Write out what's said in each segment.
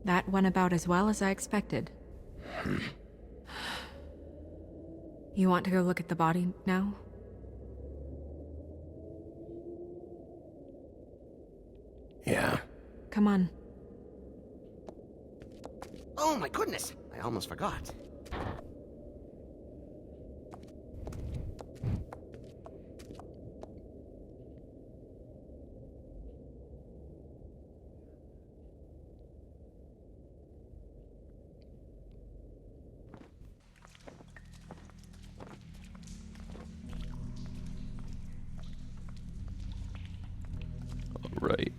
That went about as well as I expected. You want to go look at the body now? Yeah. Come on. Oh my goodness! I almost forgot. Right.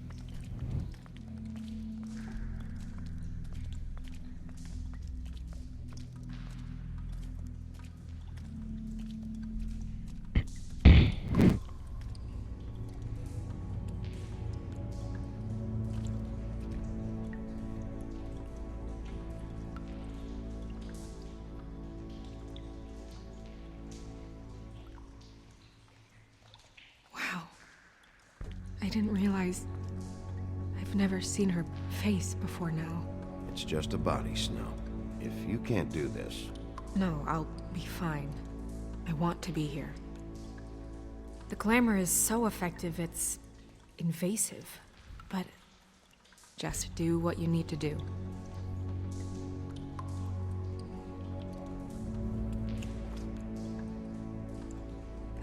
Wow. I didn't realize... I've never seen her face before now. It's just a body, Snow. If you can't do this... No, I'll be fine. I want to be here. The glamour is so effective, it's invasive. But just do what you need to do.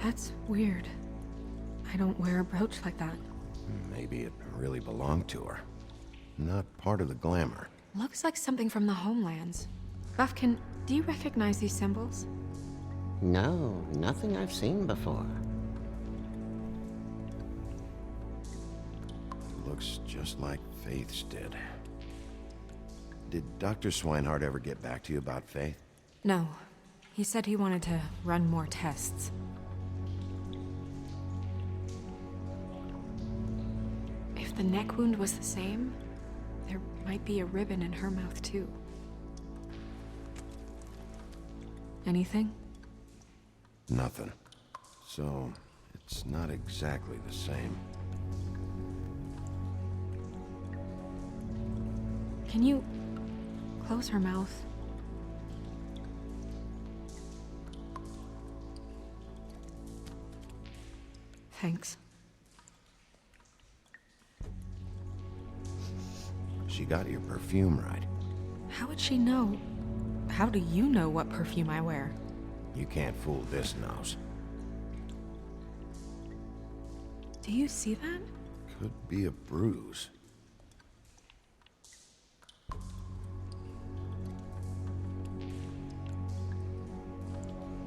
That's weird. I don't wear a brooch like that. Maybe it really belonged to her. Not part of the glamour. Looks like something from the homelands. Buffkin, do you recognize these symbols? No, nothing I've seen before. Looks just like Faith's did. Did Dr. Swinehart ever get back to you about Faith? No. He said he wanted to run more tests. If the neck wound was the same, there might be a ribbon in her mouth too. Anything? Nothing. So, it's not exactly the same. Can you close her mouth? Thanks. She got your perfume right. How would she know? How do you know what perfume I wear? You can't fool this nose. Do you see that? Could be a bruise.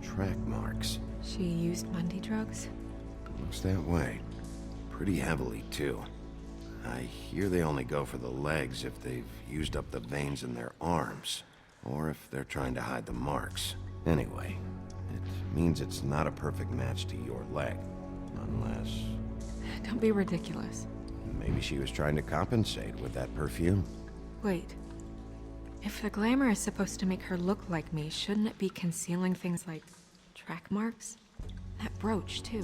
Track marks. She used Mundy drugs? Looks that way. Pretty heavily, too. I hear they only go for the legs if they've used up the veins in their arms, or if they're trying to hide the marks. Anyway, it means it's not a perfect match to your leg, unless... Don't be ridiculous. Maybe she was trying to compensate with that perfume. Wait. If the glamour is supposed to make her look like me, shouldn't it be concealing things like track marks? That brooch, too.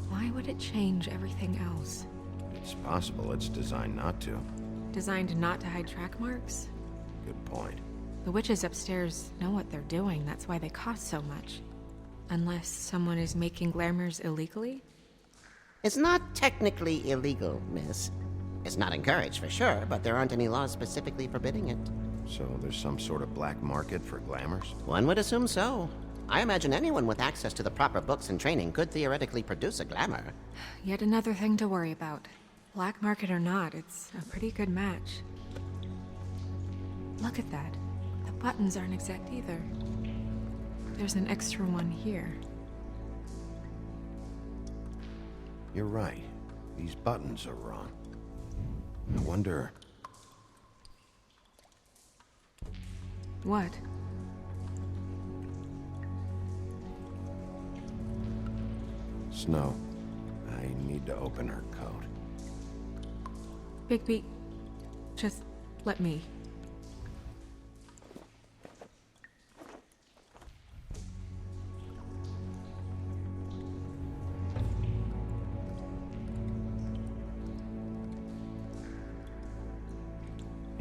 Why would it change everything else? It's possible it's designed not to. Designed not to hide track marks? Good point. The witches upstairs know what they're doing, that's why they cost so much. Unless someone is making glamours illegally? It's not technically illegal, miss. It's not encouraged for sure, but there aren't any laws specifically forbidding it. So there's some sort of black market for glamours? One would assume so. I imagine anyone with access to the proper books and training could theoretically produce a glamour. Yet another thing to worry about. Black market or not, it's a pretty good match. Look at that. The buttons aren't exact either. There's an extra one here. You're right. These buttons are wrong. I wonder... What? Snow, I need to open her coat. Bigby, just let me.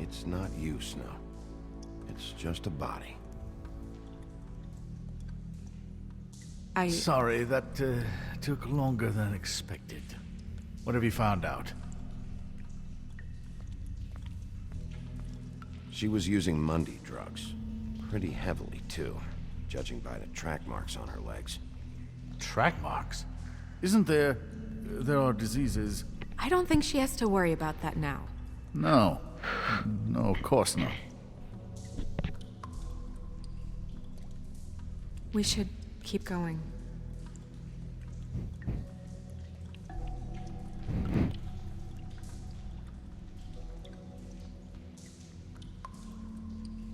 It's not you, Snow. It's just a body. Sorry, that took longer than expected. What have you found out? She was using Mundy drugs. Pretty heavily, too, judging by the track marks on her legs. Track marks? Isn't there... there are diseases... I don't think she has to worry about that now. No. No, of course not. We should keep going.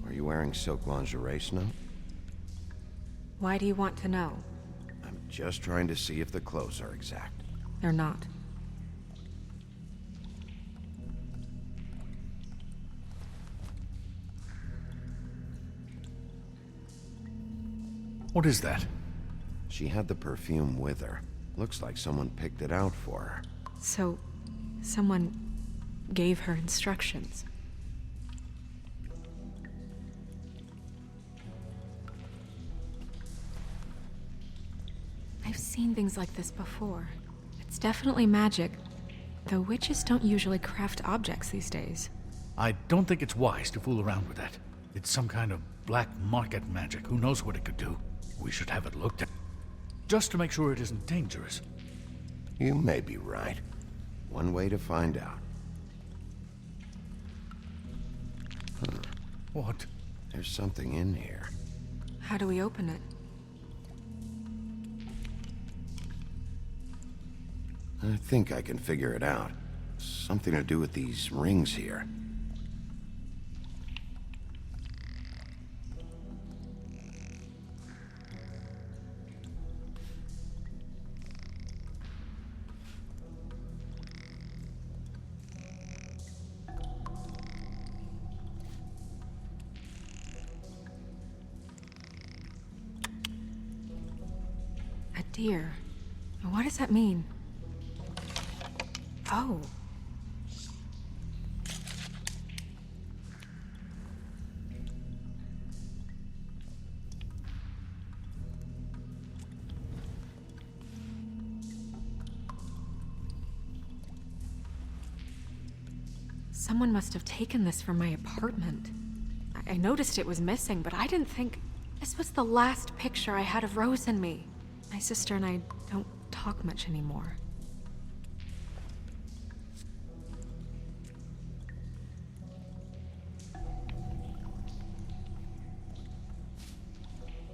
Are you wearing silk lingerie, Snow? Why do you want to know? I'm just trying to see if the clothes are exact. They're not. What is that? She had the perfume with her. Looks like someone picked it out for her. So, someone gave her instructions. I've seen things like this before. It's definitely magic, though witches don't usually craft objects these days. I don't think it's wise to fool around with that. It's some kind of black market magic. Who knows what it could do? We should have it looked at. Just to make sure it isn't dangerous. You may be right. One way to find out. What? There's something in here. How do we open it? I think I can figure it out. Something to do with these rings here. A deer. What does that mean? Oh. Someone must have taken this from my apartment. I noticed it was missing, but I didn't think this was the last picture I had of Rose and me. My sister and I don't talk much anymore.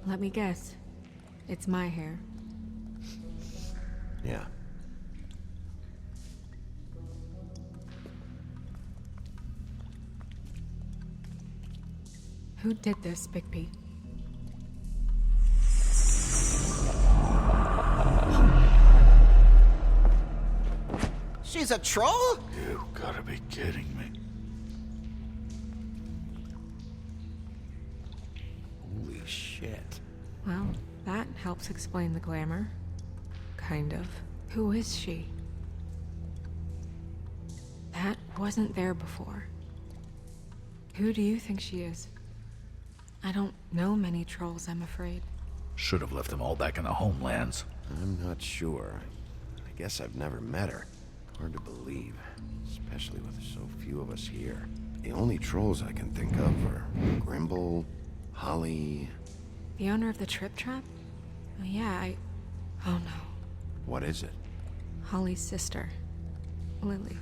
Let me guess. It's my hair. Yeah. Who did this, Bigby? She's a troll? You gotta be kidding me. Holy shit. Well, that helps explain the glamour. Kind of. Who is she? That wasn't there before. Who do you think she is? I don't know many trolls, I'm afraid. Should have left them all back in the homelands. I'm not sure. I guess I've never met her. Hard to believe, especially with so few of us here. The only trolls I can think of are Grimble, Holly... The owner of the Trip Trap? Oh, yeah, Oh no. What is it? Holly's sister, Lily.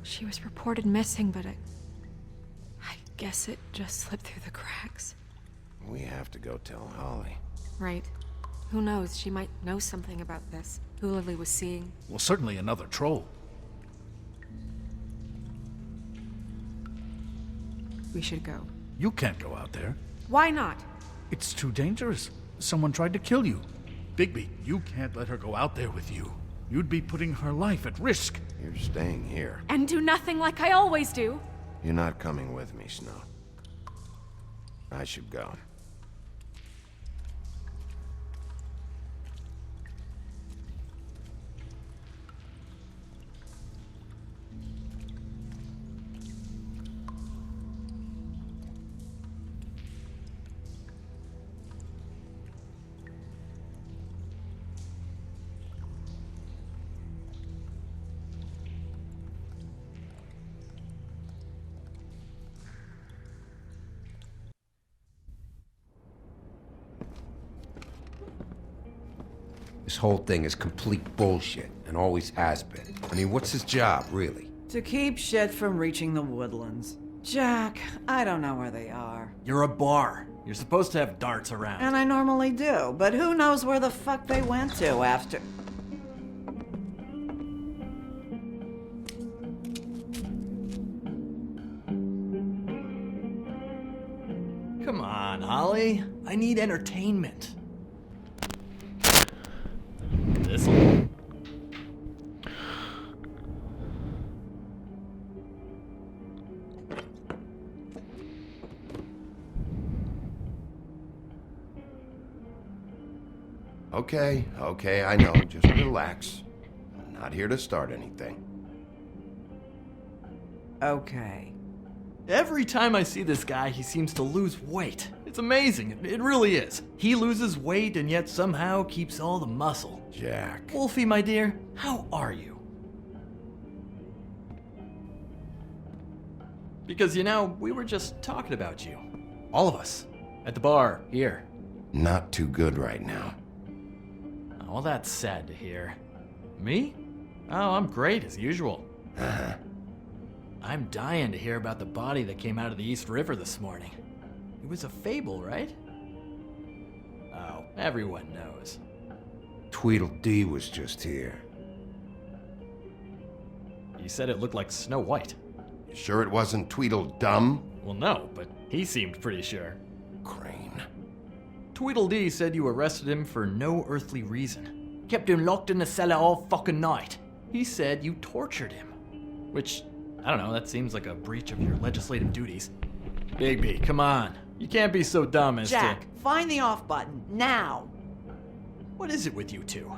She was reported missing, but I guess it just slipped through the cracks. We have to go tell Holly. Right. Who knows, she might know something about this. Who Lily was seeing. Well, certainly another troll. We should go. You can't go out there. Why not? It's too dangerous. Someone tried to kill you. Bigby, you can't let her go out there with you. You'd be putting her life at risk. You're staying here. And do nothing like I always do. You're not coming with me, Snow. I should go. This whole thing is complete bullshit, and always has been. I mean, what's his job, really? To keep shit from reaching the woodlands. Jack, I don't know where they are. You're a bar. You're supposed to have darts around. And I normally do, but who knows where the fuck they went to after... Come on, Holly. I need entertainment. This'll... Okay, I know. Just relax. I'm not here to start anything. Okay. Every time I see this guy, he seems to lose weight. It's amazing. It really is. He loses weight and yet somehow keeps all the muscle. Jack. Wolfie, my dear, how are you? Because, you know, we were just talking about you. All of us. At the bar, here. Not too good right now. Oh, well, that's sad to hear. Me? Oh, I'm great, as usual. Uh-huh. I'm dying to hear about the body that came out of the East River this morning. It was a fable, right? Oh, everyone knows. Tweedledee was just here. You said it looked like Snow White. You sure it wasn't Tweedledum? Well, no, but he seemed pretty sure. Crane. Tweedledee said you arrested him for no earthly reason. Kept him locked in the cellar all fucking night. He said you tortured him. Which, I don't know, that seems like a breach of your legislative duties. Bigby, come on. You can't be so dumb as Jack, to... find the off button, now! What is it with you two?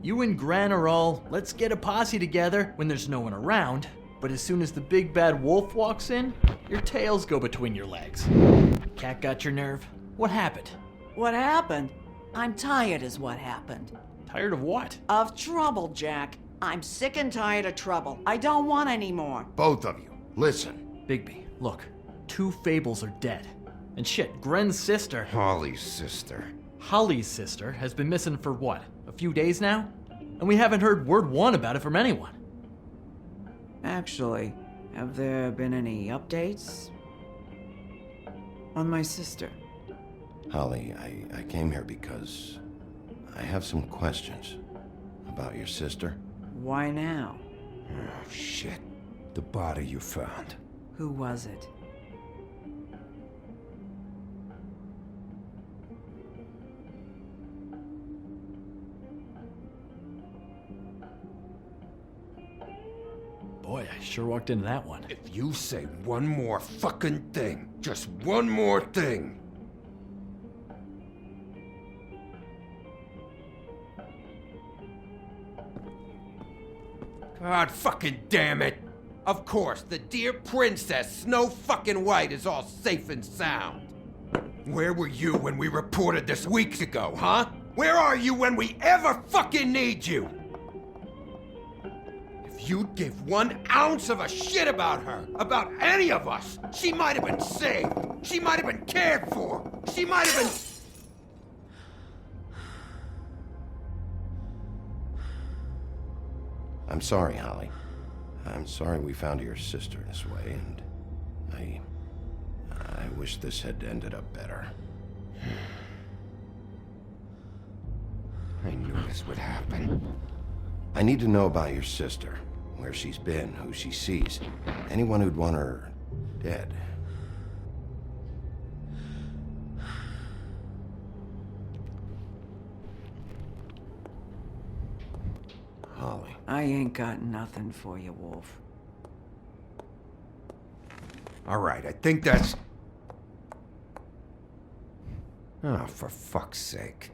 You and Gran are all, let's get a posse together when there's no one around, but as soon as the big bad wolf walks in, your tails go between your legs. Cat got your nerve? What happened? What happened? I'm tired is what happened. Tired of what? Of trouble, Jack. I'm sick and tired of trouble. I don't want any more. Both of you, listen. Bigby, look. 2 fables are dead. And shit, Gren's sister, Holly's sister. Holly's sister, has been missing for what? A few days now? And we haven't heard word one about it from anyone. Actually, have there been any updates? On my sister? Holly, I came here because I have some questions about your sister. Why now? Oh, shit. The body you found. Who was it? Boy, I sure walked into that one. If you say one more fucking thing, just one more thing. God fucking damn it! Of course, the dear Princess Snow fucking White is all safe and sound. Where were you when we reported this weeks ago, huh? Where are you when we ever fucking need you? If you'd give 1 ounce of a shit about her, about any of us, she might have been saved. She might have been cared for. She might have been... I'm sorry, Holly. I'm sorry we found your sister this way, and I wish this had ended up better. I knew this would happen. I need to know about your sister, where she's been, who she sees, anyone who'd want her dead. Holly. I ain't got nothing for you, Wolf. All right, I think that's... Oh, for fuck's sake.